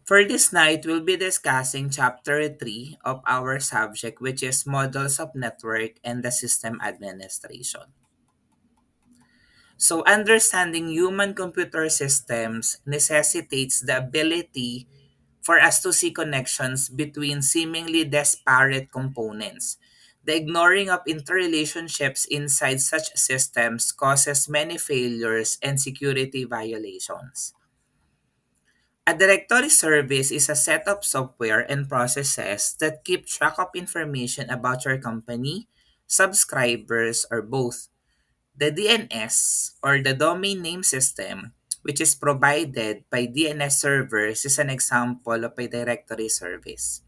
For this night, we'll be discussing Chapter 3 of our subject, which is Models of Network and the System Administration. So, understanding human computer systems necessitates the ability for us to see connections between seemingly disparate components. The ignoring of interrelationships inside such systems causes many failures and security violations. A directory service is a set of software and processes that keep track of information about your company, subscribers, or both. The DNS, or the domain name system, which is provided by DNS servers, is an example of a directory service.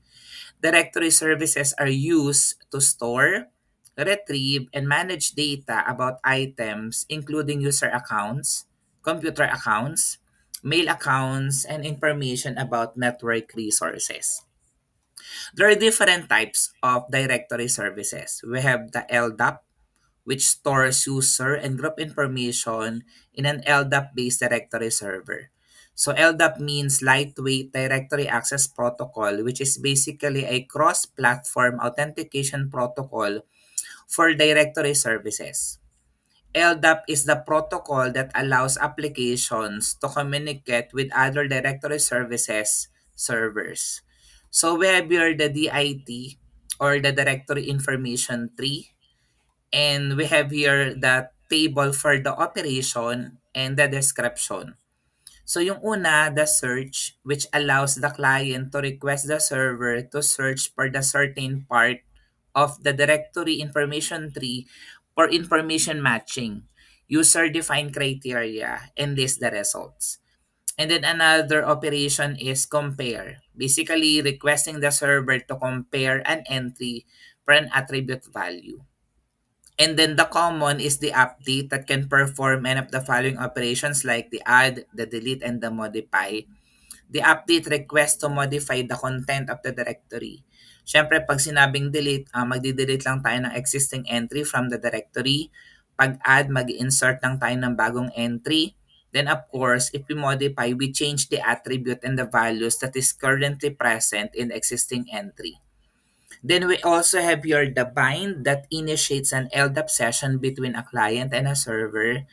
Directory services are used to store, retrieve, and manage data about items, including user accounts, computer accounts, mail accounts, and information about network resources. There are different types of directory services. We have the LDAP, which stores user and group information in an LDAP-based directory server. So LDAP means Lightweight Directory Access Protocol, which is basically a cross-platform authentication protocol for directory services. LDAP is the protocol that allows applications to communicate with other directory services servers. So we have here the DIT, or the Directory Information Tree, and we have here the table for the operation and the description. So yung una, the search, which allows the client to request the server to search for the certain part of the directory information tree for information matching, user-defined criteria, and list the results. And then another operation is compare, basically requesting the server to compare an entry for an attribute value. And then the common is the update that can perform any of the following operations like the add, the delete, and the modify. The update request to modify the content of the directory. Siyempre, pag sinabing delete, magdi-delete lang tayo ng existing entry from the directory. Pag add, mag-insert lang tayo ng bagong entry. Then of course, if we modify, we change the attribute and the values that is currently present in the existing entry. Then we also have here the bind that initiates an LDAP session between a client and a server,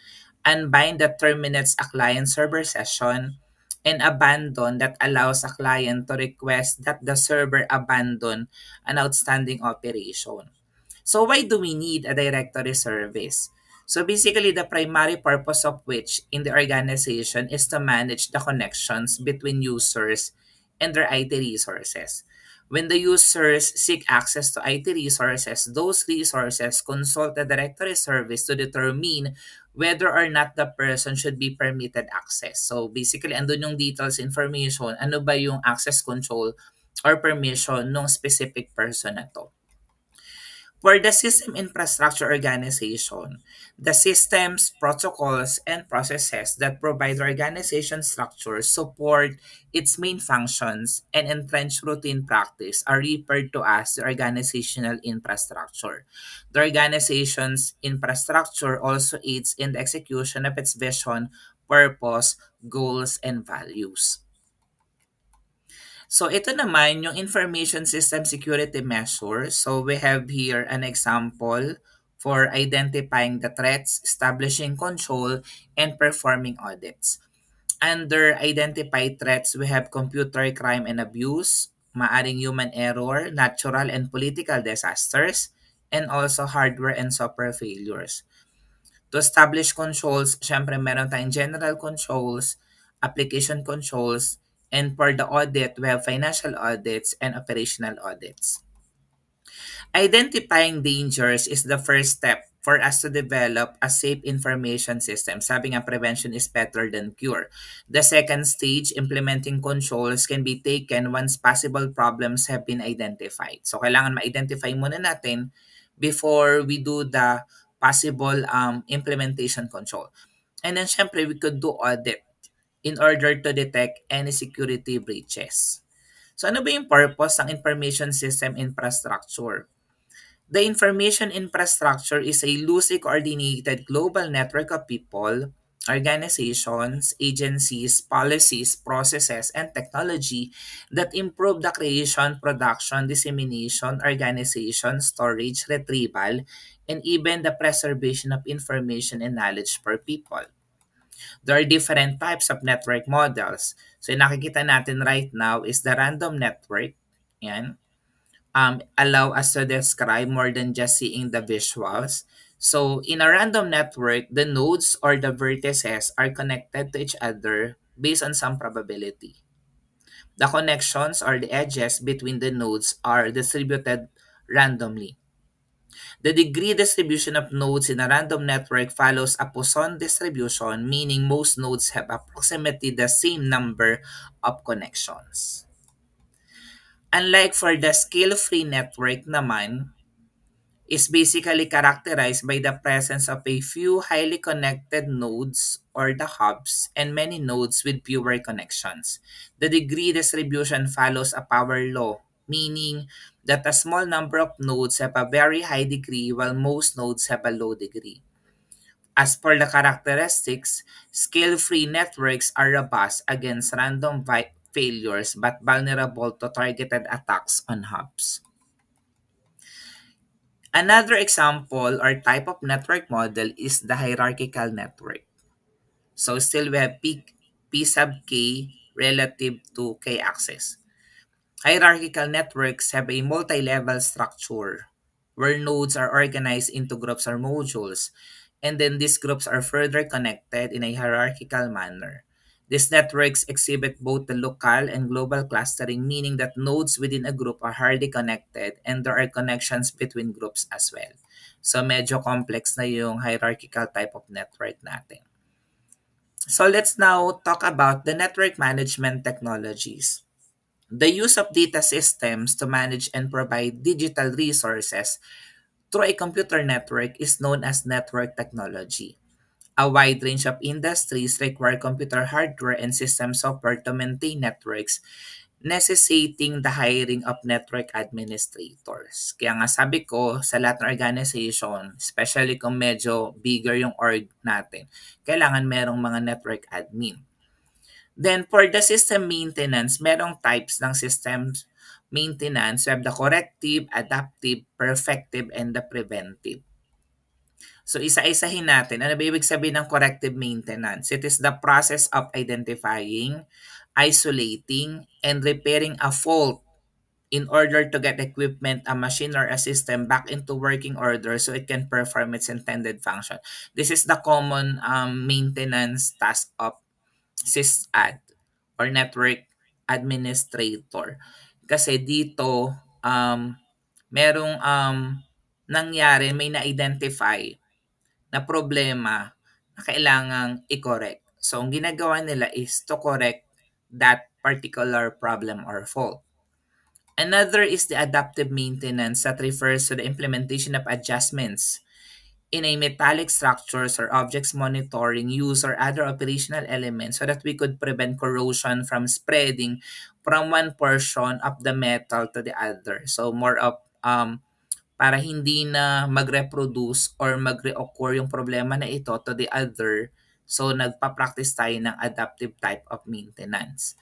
unbind that terminates a client-server session, and abandon that allows a client to request that the server abandon an outstanding operation. So why do we need a directory service? So basically, the primary purpose of which in the organization is to manage the connections between users and their IT resources. When the users seek access to IT resources, those resources consult the directory service to determine whether or not the person should be permitted access. So basically, andun yung details information, ano ba yung access control or permission ng specific person na to. For the system infrastructure organization, the systems, protocols, and processes that provide the organization structure support its main functions and entrenched routine practice are referred to as the organizational infrastructure. The organization's infrastructure also aids in the execution of its vision, purpose, goals, and values. So ito naman yung information system security measure. So we have here an example for identifying the threats, establishing control, and performing audits. Under identified threats, we have computer crime and abuse, maaring human error, natural and political disasters, and also hardware and software failures. To establish controls, syempre meron tayong general controls, application controls, and for the audit, we have financial audits and operational audits. Identifying dangers is the first step for us to develop a safe information system. Sabi nga, prevention is better than cure. The second stage, implementing controls, can be taken once possible problems have been identified. So, kailangan ma-identify muna natin before we do the possible implementation control. And then, syempre, we could do audit in order to detect any security breaches. So, ano ba yung purpose ng information system infrastructure? The information infrastructure is a loosely coordinated global network of people, organizations, agencies, policies, processes, and technology that improve the creation, production, dissemination, organization, storage, retrieval, and even the preservation of information and knowledge per people. There are different types of network models. So yung nakikita natin right now is the random network. Yan. Allow us to describe more than just seeing the visuals. So in a random network, the nodes or the vertices are connected to each other based on some probability. The connections or the edges between the nodes are distributed randomly. The degree distribution of nodes in a random network follows a Poisson distribution, meaning most nodes have approximately the same number of connections. Unlike for the scale-free network naman, is basically characterized by the presence of a few highly connected nodes or the hubs and many nodes with fewer connections. The degree distribution follows a power law, meaning that a small number of nodes have a very high degree while most nodes have a low degree. As per the characteristics, scale-free networks are robust against random failures but vulnerable to targeted attacks on hubs. Another example or type of network model is the hierarchical network. So still we have P sub k relative to k axis. Hierarchical networks have a multi-level structure where nodes are organized into groups or modules, and then these groups are further connected in a hierarchical manner. These networks exhibit both the local and global clustering, meaning that nodes within a group are hardly connected and there are connections between groups as well. So medyo complex na yung hierarchical type of network natin. So let's now talk about the network management technologies. The use of data systems to manage and provide digital resources through a computer network is known as network technology. A wide range of industries require computer hardware and system software to maintain networks, necessitating the hiring of network administrators. Kaya nga sabi ko, sa lahat ng organization, especially kung medyo bigger yung org natin, kailangan merong mga network admin. Then for the system maintenance, merong types ng systems maintenance. We have the corrective, adaptive, perfective, and the preventive. So isa-isahin natin. Ano ba ibig sabihin ng corrective maintenance? It is the process of identifying, isolating, and repairing a fault in order to get equipment, a machine, or a system back into working order so it can perform its intended function. This is the common maintenance task of sysad or network administrator. Kasi dito, merong nangyari, may na-identify na problema na kailangang i-correct. So, ang ginagawa nila is to correct that particular problem or fault. Another is the adaptive maintenance that refers to the implementation of adjustments in a metallic structures or objects monitoring use or other operational elements so that we could prevent corrosion from spreading from one portion of the metal to the other. So more of para hindi na mag-reproduce or mag-reoccur yung problema na ito to the other. So nagpa-practice tayo ng adaptive type of maintenance.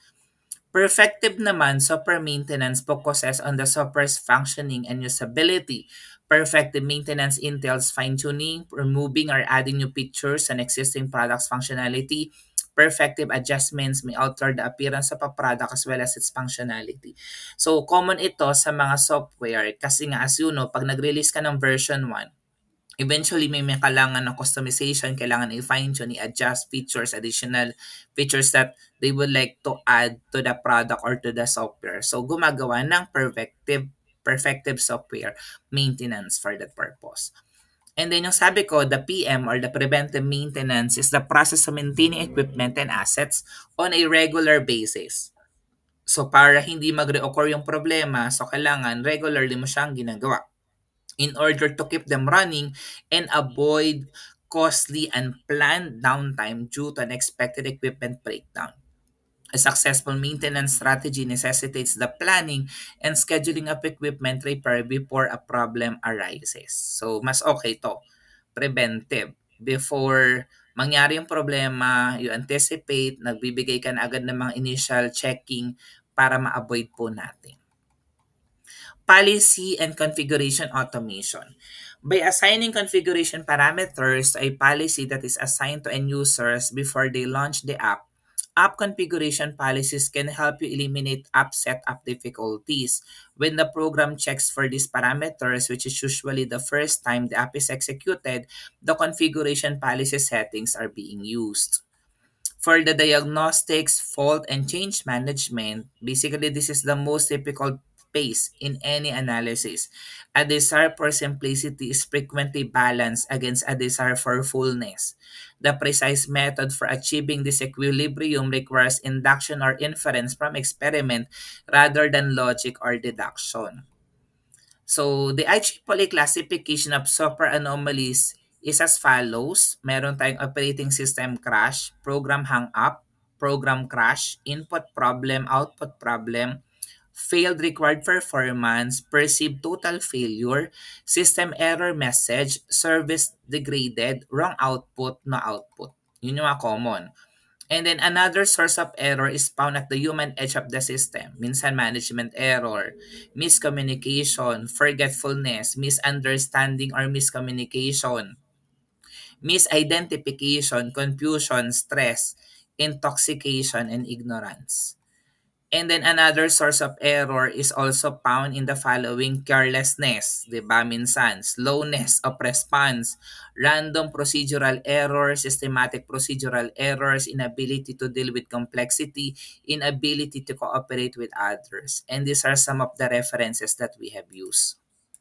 Perfective naman, software maintenance focuses on the software's functioning and usability. Perfective maintenance entails fine-tuning, removing or adding new features and existing product's functionality. Perfective adjustments may alter the appearance of a product as well as its functionality. So, common ito sa mga software kasi nga as you know, pag nag-release ka ng version 1, eventually may kailangan ng customization, kailangan i-fine-tune, i-adjust features, additional features that they would like to add to the product or to the software. So gumagawa ng perfective software maintenance for that purpose. And then yung sabi ko, the PM or the preventive maintenance is the process of maintaining equipment and assets on a regular basis. So para hindi mag-reoccur yung problema, so kailangan regularly mo siyang ginagawa in order to keep them running and avoid costly and planned downtime due to unexpected equipment breakdown. A successful maintenance strategy necessitates the planning and scheduling of equipment repair before a problem arises. So, mas okay to. Preventive. Before Mangyari yung problema, you anticipate, nagbibigay ka na agad ng mga initial checking para ma-avoid po natin. Policy and configuration automation. By assigning configuration parameters to a policy that is assigned to end users before they launch the app configuration policies can help you eliminate app setup difficulties. When the program checks for these parameters, which is usually the first time the app is executed, the configuration policy settings are being used. For the diagnostics, fault, and change management, basically this is the most difficult phase in any analysis. A desire for simplicity is frequently balanced against a desire for fullness. The precise method for achieving this equilibrium requires induction or inference from experiment rather than logic or deduction. So, the IEEE classification of software anomalies is as follows. Meron tayong operating system crash, program hang up, program crash, input problem, output problem, failed required performance, perceived total failure, system error message, service degraded, wrong output, no output. Yun yung mga common. And then another source of error is found at the human edge of the system. Minsan management error, miscommunication, forgetfulness, misunderstanding or miscommunication, misidentification, confusion, stress, intoxication, and ignorance. And then another source of error is also found in the following: carelessness, 'di ba? Minsan, slowness of response, random procedural errors, systematic procedural errors, inability to deal with complexity, inability to cooperate with others. And these are some of the references that we have used.